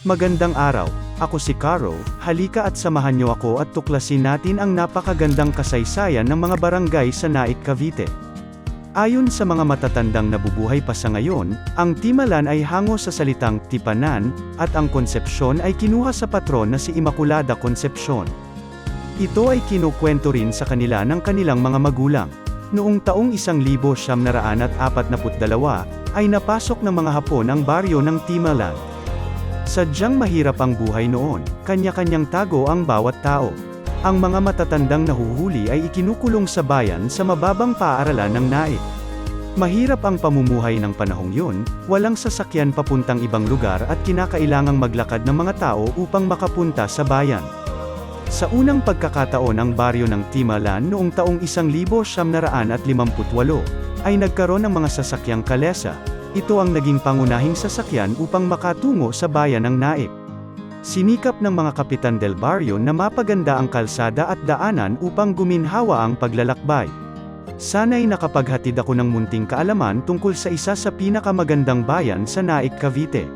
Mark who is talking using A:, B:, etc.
A: Magandang araw, ako si Caro, halika at samahan niyo ako at tuklasin natin ang napakagandang kasaysayan ng mga barangay sa Naik, Cavite. Ayon sa mga matatandang nabubuhay pa sa ngayon, ang Timalan ay hango sa salitang Tipanan, at ang Konsepsyon ay kinuha sa patron na si Immaculada Concepcion. Ito ay kinukwento rin sa kanila ng kanilang mga magulang. Noong taong 1942, ay napasok ng mga Hapon ang baryo ng Timalan. Sadyang mahirap ang buhay noon, kanya-kanyang tago ang bawat tao. Ang mga matatandang nahuhuli ay ikinukulong sa bayan sa mababang paaralan ng Naik. Mahirap ang pamumuhay ng panahong yun, walang sasakyan papuntang ibang lugar at kinakailangang maglakad ng mga tao upang makapunta sa bayan. Sa unang pagkakataon ang baryo ng Timalan noong taong 1958, ay nagkaroon ng mga sasakyang kalesa. Ito ang naging pangunahing sasakyan upang makatungo sa bayan ng Naik. Sinikap ng mga kapitan del baryo na mapaganda ang kalsada at daanan upang guminhawa ang paglalakbay. Sana'y nakapaghatid ako ng munting kaalaman tungkol sa isa sa pinakamagandang bayan sa Naik, Cavite.